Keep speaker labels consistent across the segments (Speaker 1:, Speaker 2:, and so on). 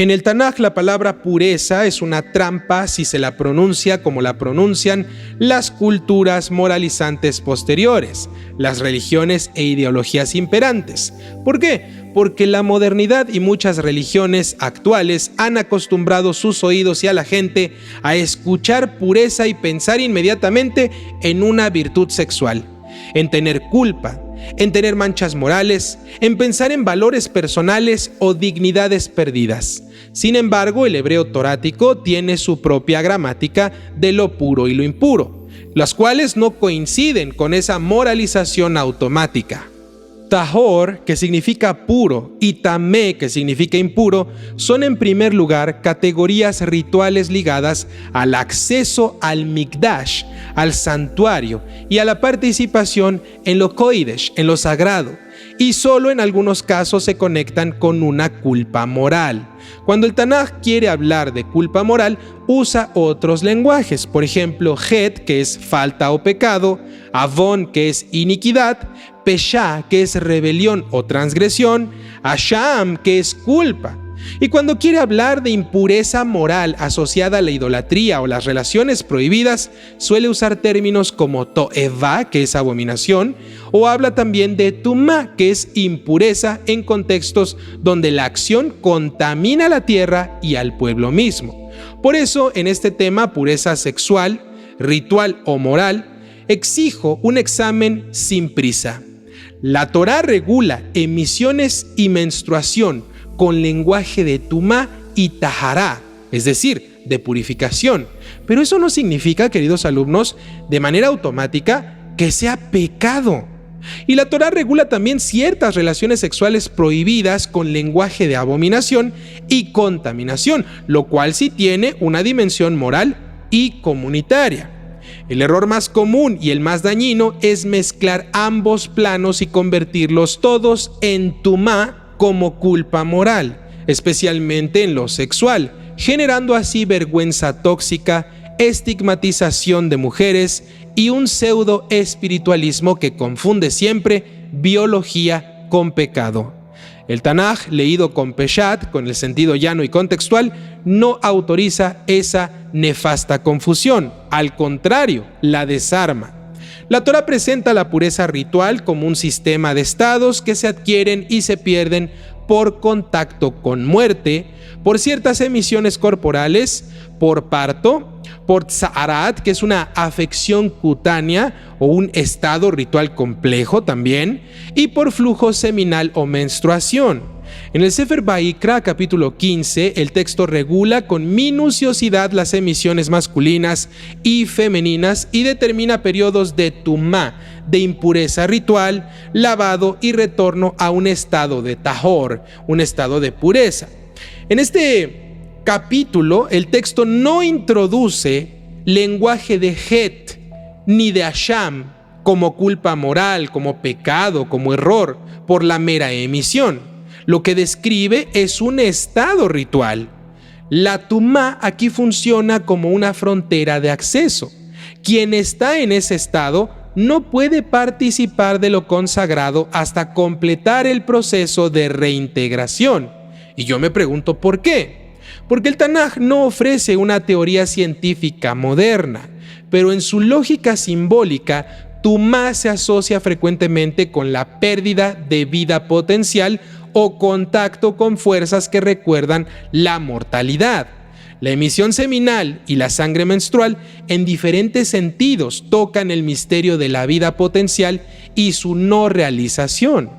Speaker 1: En el Tanaj la palabra pureza es una trampa si se la pronuncia como la pronuncian las culturas moralizantes posteriores, las religiones e ideologías imperantes. ¿Por qué? Porque la modernidad y muchas religiones actuales han acostumbrado sus oídos y a la gente a escuchar pureza y pensar inmediatamente en una virtud sexual, en tener culpa, en tener manchas morales, en pensar en valores personales o dignidades perdidas. Sin embargo, el hebreo torático tiene su propia gramática de lo puro y lo impuro, las cuales no coinciden con esa moralización automática. Tahor, que significa puro, y tamé, que significa impuro, son en primer lugar categorías rituales ligadas al acceso al Mikdash, al santuario, y a la participación en lo kodesh, en lo sagrado, y solo en algunos casos se conectan con una culpa moral. Cuando el Tanaj quiere hablar de culpa moral, usa otros lenguajes, por ejemplo, het, que es falta o pecado, avon, que es iniquidad, pesha, que es rebelión o transgresión, asham, que es culpa. Y cuando quiere hablar de impureza moral asociada a la idolatría o las relaciones prohibidas, suele usar términos como to'evá, que es abominación, o habla también de tumá, que es impureza en contextos donde la acción contamina la tierra y al pueblo mismo. Por eso, en este tema, pureza sexual, ritual o moral, exijo un examen sin prisa. La Torá regula emisiones y menstruación con lenguaje de tumá y tahará, es decir, de purificación. Pero eso no significa, queridos alumnos, de manera automática que sea pecado. Y la Torá regula también ciertas relaciones sexuales prohibidas con lenguaje de abominación y contaminación, lo cual sí tiene una dimensión moral y comunitaria. El error más común y el más dañino es mezclar ambos planos y convertirlos todos en tumá como culpa moral, especialmente en lo sexual, generando así vergüenza tóxica, estigmatización de mujeres y un pseudo espiritualismo que confunde siempre biología con pecado. El Tanaj, leído con peshat, con el sentido llano y contextual, no autoriza esa nefasta confusión, al contrario, la desarma. La Torá presenta la pureza ritual como un sistema de estados que se adquieren y se pierden por contacto con muerte, por ciertas emisiones corporales, por parto, por tza'arat, que es una afección cutánea o un estado ritual complejo también, y por flujo seminal o menstruación. En el Sefer Vayikra, capítulo 15, el texto regula con minuciosidad las emisiones masculinas y femeninas y determina periodos de tumá, de impureza ritual, lavado y retorno a un estado de tahor, un estado de pureza. En este capítulo, el texto no introduce lenguaje de het ni de asham como culpa moral, como pecado, como error, por la mera emisión. Lo que describe es un estado ritual. La tumá aquí funciona como una frontera de acceso. Quien está en ese estado no puede participar de lo consagrado hasta completar el proceso de reintegración. Y yo me pregunto ¿por qué? Porque el Tanaj no ofrece una teoría científica moderna, pero en su lógica simbólica, tumá se asocia frecuentemente con la pérdida de vida potencial o contacto con fuerzas que recuerdan la mortalidad. La emisión seminal y la sangre menstrual en diferentes sentidos tocan el misterio de la vida potencial y su no realización.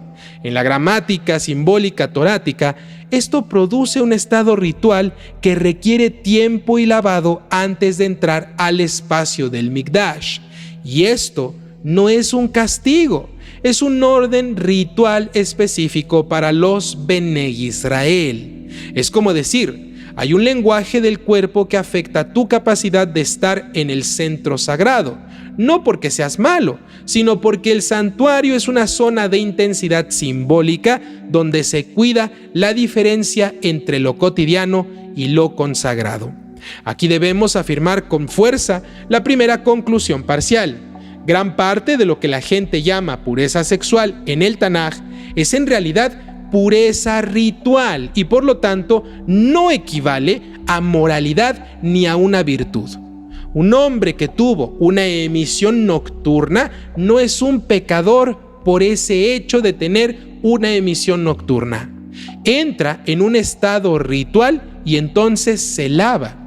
Speaker 1: En la gramática simbólica torática, esto produce un estado ritual que requiere tiempo y lavado antes de entrar al espacio del Mikdash. Y esto no es un castigo, es un orden ritual específico para los Bnei Israel. Es como decir, hay un lenguaje del cuerpo que afecta tu capacidad de estar en el centro sagrado, no porque seas malo, sino porque el santuario es una zona de intensidad simbólica donde se cuida la diferencia entre lo cotidiano y lo consagrado. Aquí debemos afirmar con fuerza la primera conclusión parcial. Gran parte de lo que la gente llama pureza sexual en el Tanaj es en realidad pureza ritual y por lo tanto no equivale a moralidad ni a una virtud. Un hombre que tuvo una emisión nocturna no es un pecador por ese hecho de tener una emisión nocturna. Entra en un estado ritual y entonces se lava.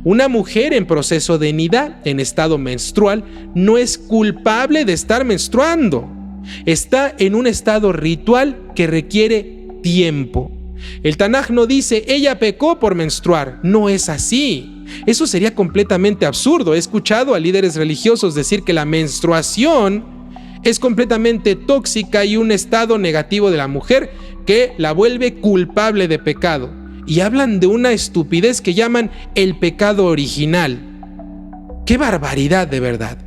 Speaker 1: Una mujer en proceso de nidá, en estado menstrual, no es culpable de estar menstruando. Está en un estado ritual que requiere tiempo. El Tanaj no dice, ella pecó por menstruar. No es así. Eso sería completamente absurdo. He escuchado a líderes religiosos decir que la menstruación es completamente tóxica y un estado negativo de la mujer que la vuelve culpable de pecado. Y hablan de una estupidez que llaman el pecado original. ¡Qué barbaridad de verdad!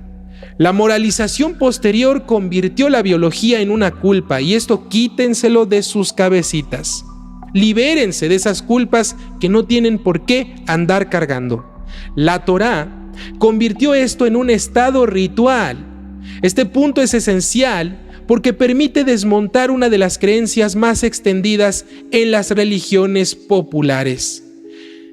Speaker 1: La moralización posterior convirtió la biología en una culpa y esto quítenselo de sus cabecitas. Libérense de esas culpas que no tienen por qué andar cargando. La Torá convirtió esto en un estado ritual. Este punto es esencial porque permite desmontar una de las creencias más extendidas en las religiones populares.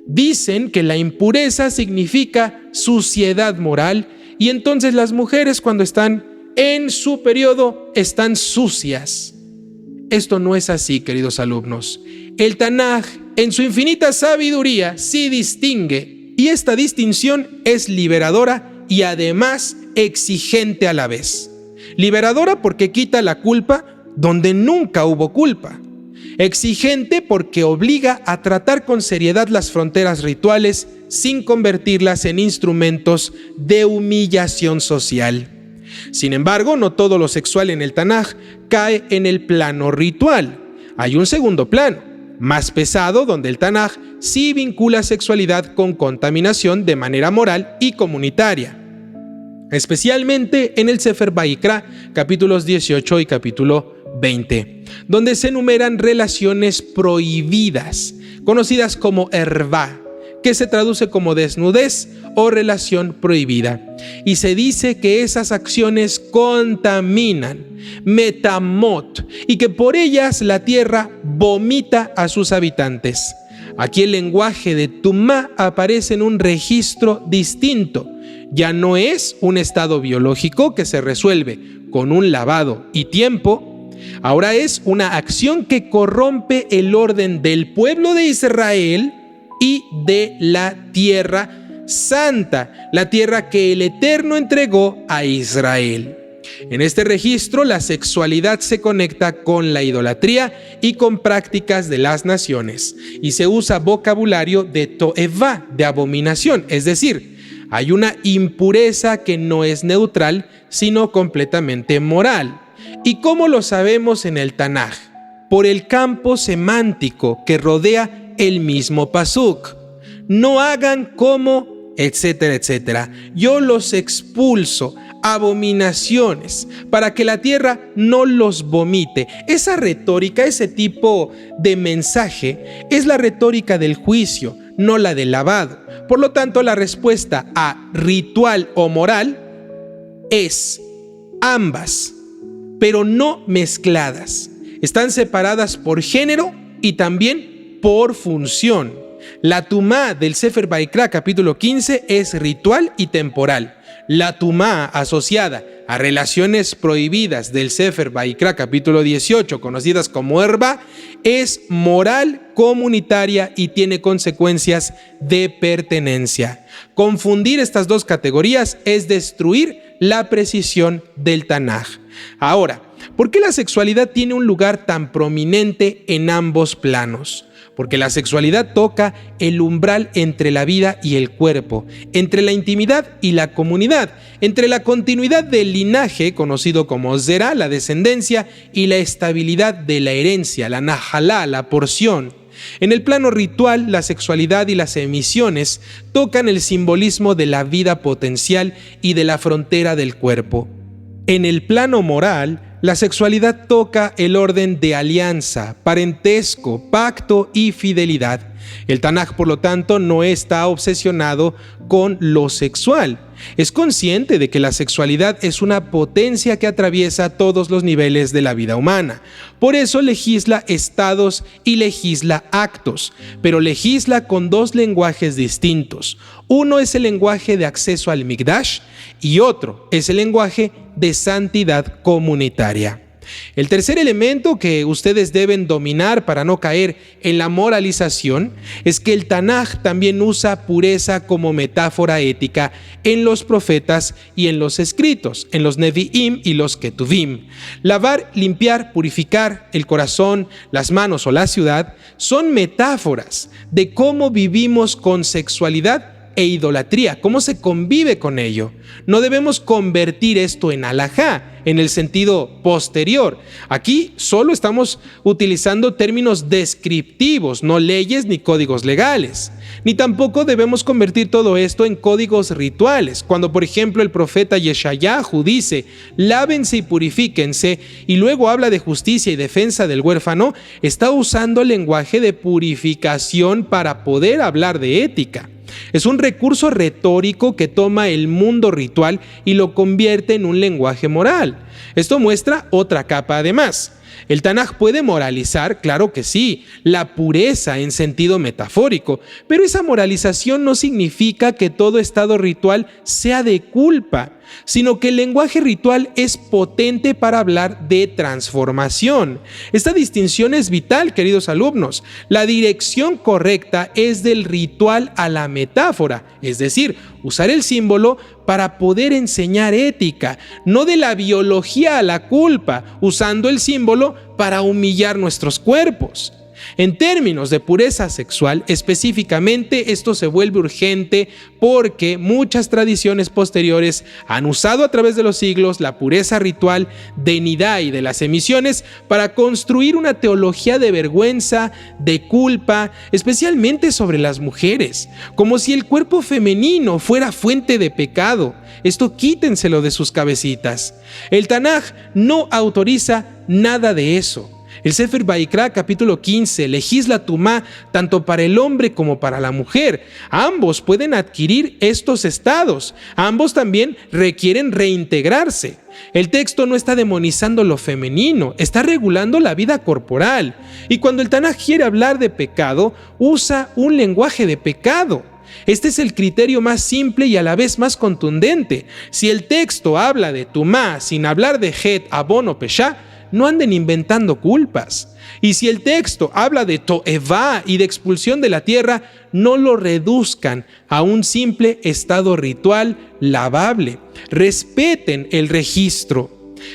Speaker 1: Dicen que la impureza significa suciedad moral y entonces las mujeres cuando están en su periodo están sucias. Esto no es así, queridos alumnos. El Tanaj, en su infinita sabiduría, sí distingue y esta distinción es liberadora y además exigente a la vez. Liberadora porque quita la culpa donde nunca hubo culpa. Exigente porque obliga a tratar con seriedad las fronteras rituales sin convertirlas en instrumentos de humillación social. Sin embargo, no todo lo sexual en el Tanaj cae en el plano ritual. Hay un segundo plano, más pesado, donde el Tanaj sí vincula sexualidad con contaminación de manera moral y comunitaria. Especialmente en el Sefer Vayikra, capítulos 18 y capítulo 20, donde se enumeran relaciones prohibidas, conocidas como ervá, que se traduce como desnudez o relación prohibida. Y se dice que esas acciones contaminan, metamot, y que por ellas la tierra vomita a sus habitantes. Aquí el lenguaje de tumá aparece en un registro distinto. Ya no es un estado biológico que se resuelve con un lavado y tiempo. Ahora es una acción que corrompe el orden del pueblo de Israel y de la tierra santa, la tierra que el Eterno entregó a Israel. En este registro, la sexualidad se conecta con la idolatría y con prácticas de las naciones, y se usa vocabulario de toevá, de abominación, es decir, hay una impureza que no es neutral, sino completamente moral. ¿Y cómo lo sabemos en el Tanaj? Por el campo semántico que rodea el mismo pasuk. No hagan como, etcétera, etcétera. Yo los expulso, abominaciones, para que la tierra no los vomite. Esa retórica, ese tipo de mensaje, es la retórica del juicio, no la del lavado. Por lo tanto, la respuesta a ritual o moral es ambas, pero no mezcladas. Están separadas por género y también por función. La tumá del Sefer Vayikra capítulo 15 es ritual y temporal. La tumá asociada a relaciones prohibidas del Sefer Vayikra capítulo 18, conocidas como ervá, es moral, comunitaria y tiene consecuencias de pertenencia. Confundir estas dos categorías es destruir la precisión del Tanaj. Ahora, ¿por qué la sexualidad tiene un lugar tan prominente en ambos planos? Porque la sexualidad toca el umbral entre la vida y el cuerpo, entre la intimidad y la comunidad, entre la continuidad del linaje, conocido como zera, la descendencia, y la estabilidad de la herencia, la najalá, la porción. En el plano ritual, la sexualidad y las emisiones tocan el simbolismo de la vida potencial y de la frontera del cuerpo. En el plano moral, la sexualidad toca el orden de alianza, parentesco, pacto y fidelidad. El Tanaj, por lo tanto, no está obsesionado con lo sexual. Es consciente de que la sexualidad es una potencia que atraviesa todos los niveles de la vida humana. Por eso legisla estados y legisla actos, pero legisla con dos lenguajes distintos. Uno es el lenguaje de acceso al Mikdash y otro es el lenguaje de santidad comunitaria. El tercer elemento que ustedes deben dominar para no caer en la moralización es que el Tanaj también usa pureza como metáfora ética en los profetas y en los escritos, en los Nevi'im y los Ketuvim. Lavar, limpiar, purificar el corazón, las manos o la ciudad son metáforas de cómo vivimos con sexualidad e idolatría, cómo se convive con ello. No debemos convertir esto en alajá, en el sentido posterior. Aquí solo estamos utilizando términos descriptivos, no leyes ni códigos legales. Ni tampoco debemos convertir todo esto en códigos rituales. Cuando, por ejemplo, el profeta Yeshayahu dice, lávense y purifíquense, y luego habla de justicia y defensa del huérfano, está usando el lenguaje de purificación para poder hablar de ética. Es un recurso retórico que toma el mundo ritual y lo convierte en un lenguaje moral. Esto muestra otra capa además. ¿El Tanaj puede moralizar? Claro que sí, la pureza en sentido metafórico, pero esa moralización no significa que todo estado ritual sea de culpa, sino que el lenguaje ritual es potente para hablar de transformación. Esta distinción es vital, queridos alumnos. La dirección correcta es del ritual a la metáfora, es decir, usar el símbolo para poder enseñar ética, no de la biología a la culpa, usando el símbolo para humillar nuestros cuerpos. En términos de pureza sexual, específicamente, esto se vuelve urgente porque muchas tradiciones posteriores han usado a través de los siglos la pureza ritual de Nidá y de las emisiones para construir una teología de vergüenza, de culpa, especialmente sobre las mujeres, como si el cuerpo femenino fuera fuente de pecado. Esto quítenselo de sus cabecitas. El Tanaj no autoriza nada de eso. El Sefer Vaikra, capítulo 15, legisla tumá tanto para el hombre como para la mujer. Ambos pueden adquirir estos estados. Ambos también requieren reintegrarse. El texto no está demonizando lo femenino, está regulando la vida corporal. Y cuando el Tanaj quiere hablar de pecado, usa un lenguaje de pecado. Este es el criterio más simple y a la vez más contundente. Si el texto habla de tumá sin hablar de het, abon o peshá, no anden inventando culpas. Y si el texto habla de to'evá y de expulsión de la tierra, no lo reduzcan a un simple estado ritual lavable. Respeten el registro.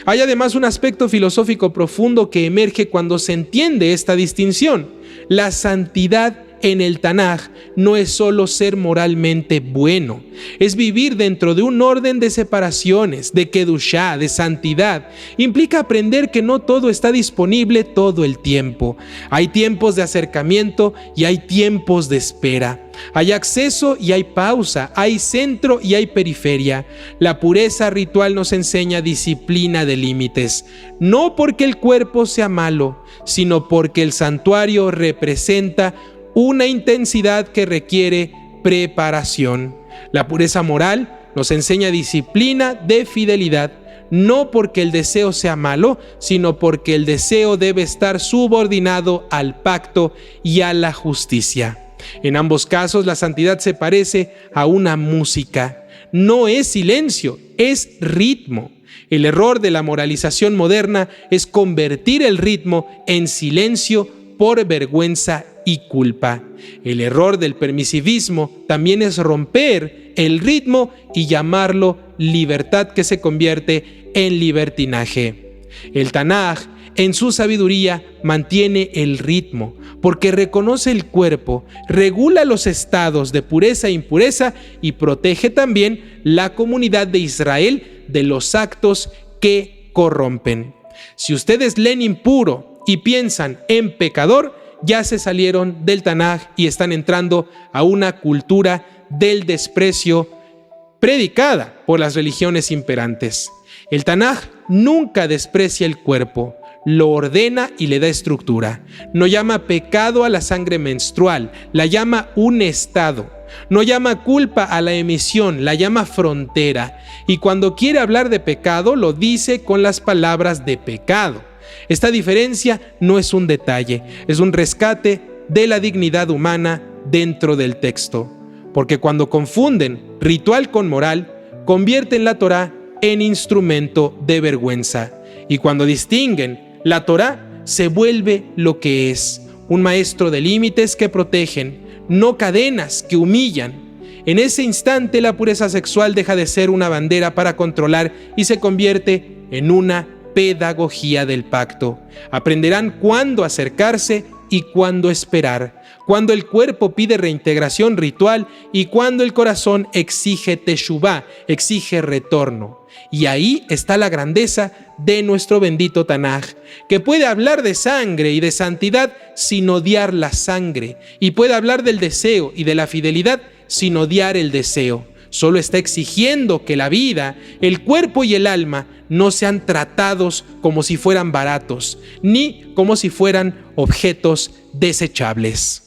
Speaker 1: Hay además un aspecto filosófico profundo que emerge cuando se entiende esta distinción. La santidad en el Tanaj no es solo ser moralmente bueno, es vivir dentro de un orden de separaciones, de kedushá, de santidad. Implica aprender que no todo está disponible todo el tiempo. Hay tiempos de acercamiento y hay tiempos de espera. Hay acceso y hay pausa, hay centro y hay periferia. La pureza ritual nos enseña disciplina de límites, no porque el cuerpo sea malo, sino porque el santuario representa una intensidad que requiere preparación. La pureza moral nos enseña disciplina de fidelidad, no porque el deseo sea malo, sino porque el deseo debe estar subordinado al pacto y a la justicia. En ambos casos, la santidad se parece a una música. No es silencio, es ritmo. El error de la moralización moderna es convertir el ritmo en silencio por vergüenza y culpa. El error del permisivismo también es romper el ritmo y llamarlo libertad, que se convierte en libertinaje. El Tanaj, en su sabiduría, mantiene el ritmo porque reconoce el cuerpo, regula los estados de pureza e impureza y protege también la comunidad de Israel de los actos que corrompen. Si ustedes leen impuro y piensan en pecador, ya se salieron del Tanaj y están entrando a una cultura del desprecio predicada por las religiones imperantes. El Tanaj nunca desprecia el cuerpo, lo ordena y le da estructura. No llama pecado a la sangre menstrual, la llama un estado. No llama culpa a la emisión, la llama frontera. Y cuando quiere hablar de pecado, lo dice con las palabras de pecado. Esta diferencia no es un detalle, es un rescate de la dignidad humana dentro del texto. Porque cuando confunden ritual con moral, convierten la Torá en instrumento de vergüenza. Y cuando distinguen la Torá, se vuelve lo que es, un maestro de límites que protegen, no cadenas que humillan. En ese instante la pureza sexual deja de ser una bandera para controlar y se convierte en una pedagogía del pacto. Aprenderán cuándo acercarse y cuándo esperar, cuando el cuerpo pide reintegración ritual y cuando el corazón exige teshuvá, exige retorno. Y ahí está la grandeza de nuestro bendito Tanaj, que puede hablar de sangre y de santidad sin odiar la sangre, y puede hablar del deseo y de la fidelidad sin odiar el deseo. Solo está exigiendo que la vida, el cuerpo y el alma no sean tratados como si fueran baratos, ni como si fueran objetos desechables.